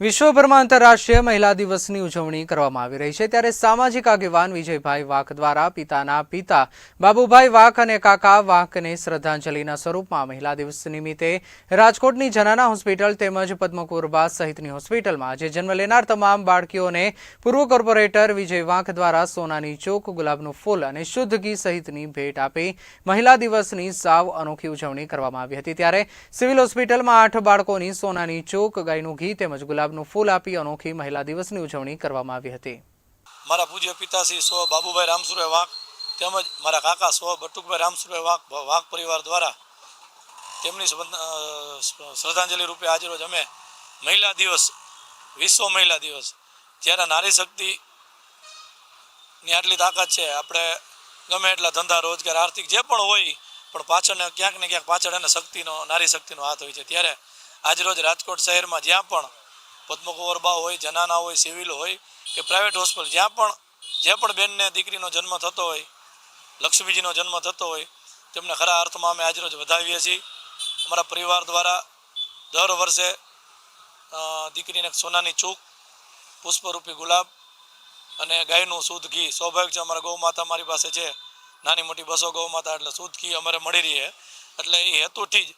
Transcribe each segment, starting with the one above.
વિશ્વભરમાં આંતરરાષ્ટ્રીય મહિલા દિવસની ઉજવણી કરવામાં આવી રહી છે ત્યારે સામાજિક આગેવાન વિજયભાઈ વાઘ દ્વારા પિતાના પિતા બાબુભાઈ વાઘ અને કાકા વાઘને શ્રદ્ધાંજલિના સ્વરૂપમાં મહિલા દિવસ નિમિત્તે રાજકોટની જનાના હોસ્પિટલ તેમજ પદ્મકુરબા સહિતની હોસ્પિટલમાં આજે જન્મ લેનાર તમામ બાળકીઓને પૂર્વ કોર્પોરેટર વિજય વાઘ દ્વારા સોનાની ચોક, ગુલાબનું ફૂલ અને શુદ્ધ ઘી સહિતની ભેટ આપી મહિલા દિવસની સાવ અનોખી ઉજવણી કરવામાં આવી હતી। ત્યારે સિવિલ હોસ્પિટલમાં 8 બાળકોની સોનાની ચોક, ગાયનું ઘી તેમજ ગુલાબનું ફૂલ આપી અનોખી મહિલા દિવસની ઉજવણી કરવામાં આવી હતી। મારા પૂજ્ય પિતાશ્રી સ્વ બાબુભાઈ રામસુરભાઈ વાઘ તેમજ મારા કાકા સ્વ બટુકભાઈ રામસુરભાઈ વાઘ પરિવાર દ્વારા તેમની શ્રદ્ધાંજલિ રૂપે આજરોજ અમે મહિલા દિવસ, વિશ્વ મહિલા દિવસ, જ્યારે નારી શક્તિની આટલી તાકાત છે, આપણે ગમે એટલા ધંધા, રોજગાર, આર્થિક જે પણ હોય પણ પાછળ ક્યાંક ને ક્યાંક પાછળ એને નારી શક્તિનો હાથ હોય છે। ત્યારે આજરોજ રાજકોટ શહેરમાં જ્યાં પણ પદ્મકુંવરબા હોય, જનાના હોય, સિવિલ હોય કે પ્રાઇવેટ હોસ્પિટલ, જ્યાં જે પણ બેનને દીકરીનો જન્મ થતો હોય, લક્ષ્મીજીનો જન્મ થતો હોય, તેમને ખરા અર્થમાં અમે આજરોજ વધાવીએ છીએ। અમારા પરિવાર દ્વારા દર વર્ષે દીકરીને સોનાની ચૂક, પુષ્પરૂપી ગુલાબ અને ગાયનું શુદ્ધ ઘી, સ્વાભાવિક છે અમારા ગૌ માતા મારી પાસે છે, નાની મોટી 200 ગૌ માતા, એટલે શુદ્ધ ઘી અમારે મળી રહે, એટલે એ હેતુથી જ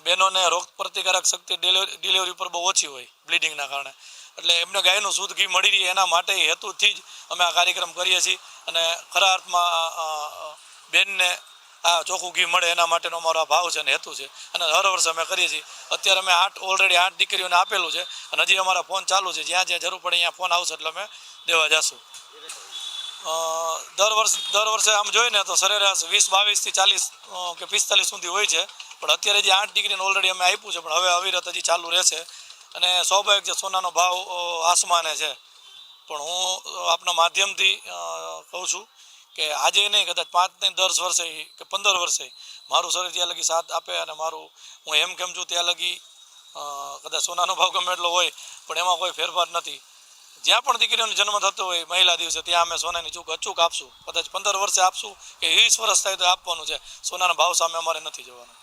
બહેનોને રોગ પ્રતિકારક શક્તિ ડિલિવરી પર બહુ ઓછી હોય બ્લીડિંગના કારણે, એટલે એમને ગાયનું શુદ્ધ ઘી મળી રહે એના માટે હેતુથી જ અમે આ કાર્યક્રમ કરીએ છીએ। અને ખરા અર્થમાં બેનને આ ચોખ્ખું ઘી મળે એના માટેનો અમારો આ ભાવ છે અને હેતુ છે, અને હર વર્ષે અમે કરીએ છીએ। અત્યારે અમે ઓલરેડી 8 દીકરીઓને આપેલું છે અને હજી અમારા ફોન ચાલુ છે, જ્યાં જ્યાં જરૂર પડે અહીંયા ફોન આવશે એટલે અમે દેવા જઈશું। દર વર્ષે આમ જોઈએ ને તો સરેરાશ 20, 22 થી 40 કે 45 સુધી હોય છે, પણ અત્યારે જે 8 દીકરીને ઓલરેડી અમે આપ્યું છે, પણ હવે અવિરત હજી ચાલુ રહેશે। અને સ્વાભાવિક છે સોનાનો ભાવ આસમાને છે, પણ હું આપના માધ્યમથી કહું છું કે આજે નહીં, કદાચ 5 નહીં 10 વર્ષે કે 15 વર્ષે મારું શરીર ત્યાં લગી સાથ આપે અને હું એમ કેમ છું ત્યાં લગી કદાચ સોનાનો ભાવ ગમે એટલો હોય પણ એમાં કોઈ ફેરફાર નથી। જ્યાં પણ દીકરીઓનો જન્મ થતો હોય મહિલા દિવસે ત્યાં અમે સોનાની ચૂક અચૂક આપશું, કદાચ 15 વર્ષે આપશું કે 20 વર્ષ થાય તો આપવાનું છે, સોનાના ભાવ સામે અમારે નથી જવાનું।